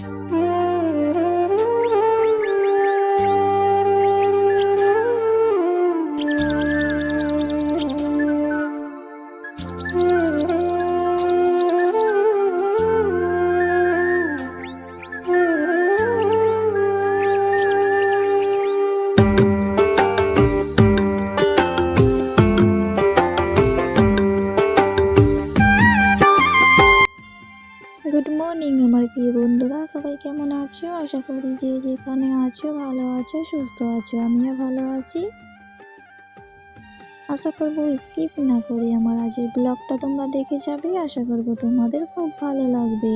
Good morning আমার প্রিয় বন্ধুরা, সবাই কেমন আছো? আশা করি যে যেখানে আছো ভালো আছো, সুস্থ আছো। আমিও ভালো আছি। আশা করবো স্কিপ না করে আমার আজকের ব্লগটা তোমরা দেখে যাবে। আশা করবো তোমাদের খুব ভালো লাগবে।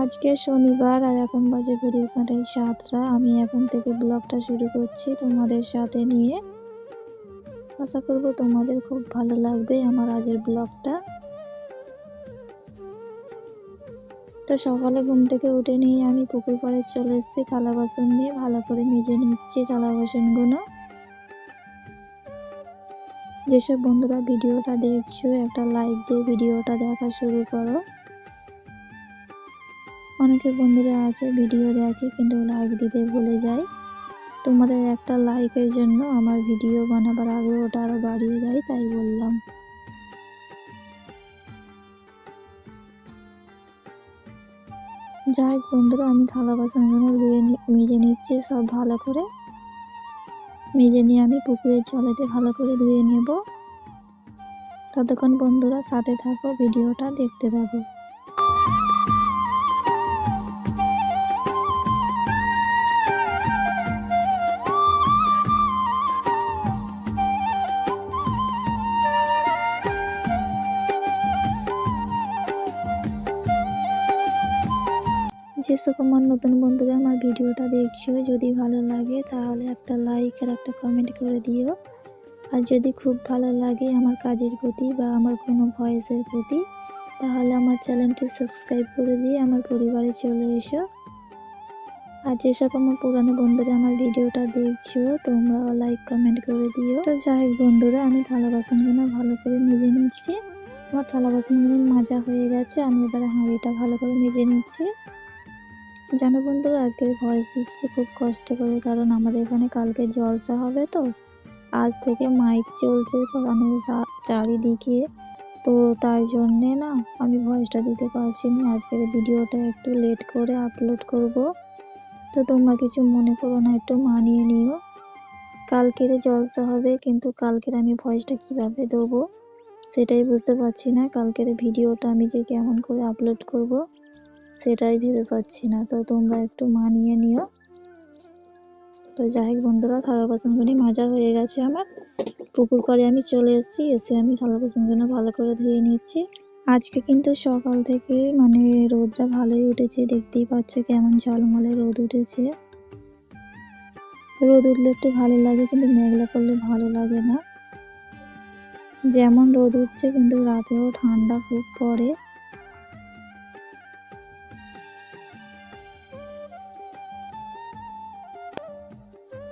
আজকে শনিবার আর এখন বাজে ঘড়ির কাঁটায় 7টা। আমি এখন থেকে ব্লগটা শুরু করছি তোমাদের সাথে নিয়ে। আশা করবো তোমাদের খুব ভালো লাগবে আমার আজকের ব্লগটা। তো সকালে ঘুম থেকে উঠে নিয়ে আমি পুকুর পাড়ে চলে এসেছি। থালা বাসন নিয়ে ভালো করে মেজে নিচ্ছি থালা বাসনগুলো। যেসব বন্ধুরা ভিডিওটা দেখছো একটা লাইক দিয়ে ভিডিওটা দেখা শুরু করো। অনেকে বন্ধুরা আছে ভিডিও দেখে কিন্তু লাইক দিতে ভুলে যায়। তোমাদের একটা লাইকের জন্য আমার ভিডিও বানাবার আগ্রহটা আরো বাড়িয়ে দেয়, তাই বললাম। যাই বন্ধুরা, আমি থালা বাসনগুলো মেজে নিচ্ছি সব ভালো করে। মেজে নিয়ে আমি পুকুরের জলেতে ভালো করে ধুয়ে নেব। ততক্ষণ বন্ধুরা সাথে থাকো, ভিডিওটা দেখতে থাকো। যেসব আমার নতুন বন্ধুরা আমার ভিডিওটা দেখছো, যদি ভালো লাগে তাহলে একটা লাইক আর একটা কমেন্ট করে দিও। আর যদি খুব ভালো লাগে আমার কাজের প্রতি বা আমার কোনো ভয়েসের প্রতি, তাহলে আমার চ্যানেলটি সাবস্ক্রাইব করে দিয়ে আমার পরিবারে চলে এসো। আর যেসব আমার পুরানো বন্ধুরা আমার ভিডিওটা দেখছো, তোমরা লাইক কমেন্ট করে দিও। তো যাই হোক বন্ধুরা, আমি থালা বাসনগুলো ভালো করে মেজে নিচ্ছি। আমার থালা বাসনগুলো মাজা হয়ে গেছে। আমি এবারে হাঁড়িটা ভালো করে মেজে নিচ্ছি। জানো বন্ধুরা, আজকের ভয়েস দিচ্ছি খুব কষ্ট করে, কারণ আমাদের এখানে কালকে জলসা হবে। তো আজ থেকে মাইক চলছে মানে চারিদিকে, তো তাই জন্যে না আমি ভয়েসটা দিতে পারছি না। আজকের ভিডিওটা একটু লেট করে আপলোড করব, তো তোমরা কিছু মনে করো না, একটু মানিয়ে নিও। কালকের জলসা হবে, কিন্তু কালকের আমি ভয়েসটা কিভাবে দেবো সেটাই বুঝতে পারছি না। কালকের ভিডিওটা আমি যে কেমন করে আপলোড করব সেটাই ভেবে পাচ্ছি না, তো তোমরা একটু মানিয়ে নিও। তো যাই হোক বন্ধুরা, থালা বাসনগুলি মাজা হয়ে গেছে আমার। পুকুর পাড়ে আমি চলে এসেছি। এসে আমি থালা বাসনগুলো ভালো করে ধুয়ে নিচ্ছি। আজকে কিন্তু সকাল থেকে মানে রোদটা ভালোই উঠেছে, দেখতেই পাচ্ছ কেমন ঝলমলে রোদ উঠেছে। রোদ উঠলে একটু ভালো লাগে, কিন্তু মেঘলা করলে ভালো লাগে না। যেমন রোদ উঠছে কিন্তু রাতেও ঠান্ডা খুব পড়ে।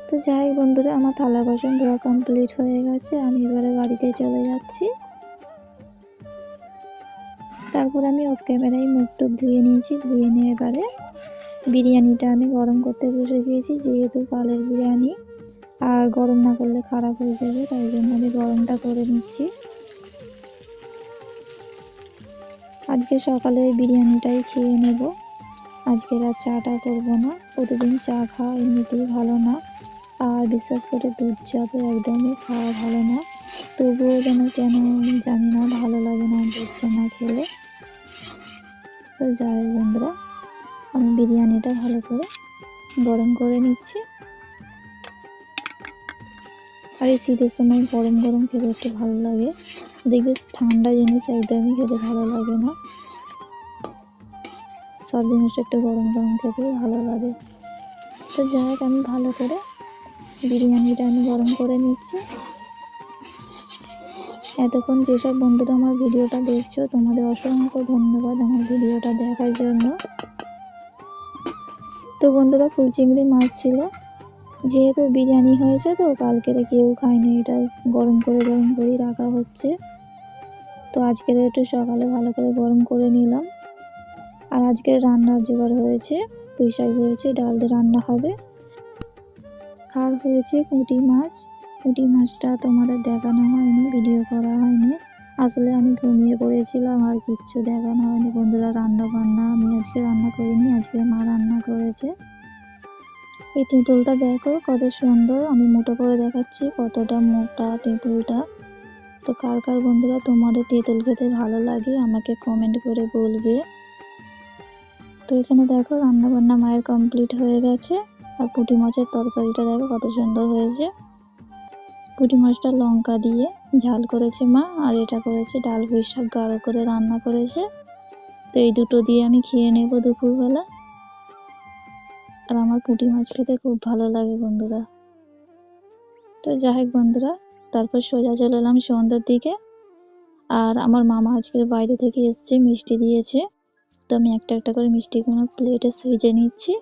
তো যাই বন্ধুরা, আমার থালা বাসন ধোয়া কমপ্লিট হয়ে গেছে। আমি এবারে বাড়িতে চলে যাচ্ছি। তারপর আমি অফ ক্যামেরায় মুখ টুক ধুয়ে নিয়েছি। ধুয়ে নিয়ে এবারে বিরিয়ানিটা আমি গরম করতে বসে দিয়েছি, যেহেতু কালের বিরিয়ানি আর গরম না করলে খারাপ হয়ে যাবে, তাই জন্য আমি গরমটা করে নিচ্ছি। আজকে সকালে বিরিয়ানিটাই খেয়ে নেব। আজকে আর চাটা করবো না। প্রতিদিন চা খাওয়া এমনিতেই ভালো না, আর বিশেষ করে দুধ চা তো একদমই খাওয়া ভালো না। তবুও যেন কেন জানি না, ভালো লাগে না দুধ চা না খেলে। তো যাই বন্ধুরা, আমি বিরিয়ানিটা ভালো করে গরম করে নিচ্ছি। আর এই শীতের সময় গরম গরম খেতে একটু ভালো লাগে। দেখবে ঠান্ডা জিনিস একদমই খেতে ভালো লাগে না, সব জিনিস একটু গরম গরম খেতেই ভালো লাগে। তো যাই হোক, আমি ভালো করে বিরিয়ানিটা আমি গরম করে নিচ্ছি। এতক্ষণ যেসব বন্ধুরা আমার ভিডিওটা দেখছো, তোমাদের অসংখ্য ধন্যবাদ আমার ভিডিওটা দেখার জন্য। তো বন্ধুরা, ফুল চিংড়ি মাছ ছিল, যেহেতু বিরিয়ানি হয়েছে তো কালকের কেউ খায়নি, এটা গরম করেই রাখা হচ্ছে। তো আজকের একটু সকালে ভালো করে গরম করে নিলাম। আর আজকের রান্নার জোগাড় হয়েছে, পুঁই শাক হয়েছে, ডাল দিয়ে রান্না হবে, আর হয়েছে পুঁটি মাছ। পুঁটি মাছটা তোমাদের দেখানো হয়নি, ভিডিও করা হয়নি, আসলে আমি ঘুমিয়ে পড়েছিলাম আর কিচ্ছু দেখানো হয়নি বন্ধুরা। রান্না বান্না আমি আজকে রান্না করিনি, আজকে মা রান্না করেছে। এই তেঁতুলটা দেখো কত সুন্দর, আমি মোটা করে দেখাচ্ছি কতটা মোটা তেঁতুলটা। তো কার কার বন্ধুরা তোমাদের তেঁতুল খেতে ভালো লাগে আমাকে কমেন্ট করে বলবে। তো এখানে দেখো রান্না বান্না মায়ের কমপ্লিট হয়ে গেছে। আর পুঁটি মাছের তরকারিটা দেখো কত সুন্দর হয়েছে। পুঁটি মাছটা লঙ্কা দিয়ে ঝাল করেছে মা, আর এটা করেছে ডাল পুঁই শাক গাঢ় করে রান্না করেছে। তো এই দুটো দিয়ে আমি খেয়ে নেব দুপুরবেলা। আর আমার পুঁটি মাছ খেতে খুব ভালো লাগে বন্ধুরা। তো যাই হোক বন্ধুরা, তারপর সোজা চলে এলাম সন্ধ্যার দিকে। আর আমার মামা আজকে বাইরে থেকে এসছে, মিষ্টি দিয়েছে। তো আমি একটা একটা করে মিষ্টিগুলো প্লেটে সেজে নিচ্ছি।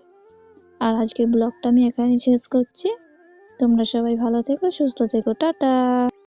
আর আজকে ব্লগটা আমি এখানেই শেষ করছি। তোমরা সবাই ভালো থেকো, সুস্থ থেকো, টাটা।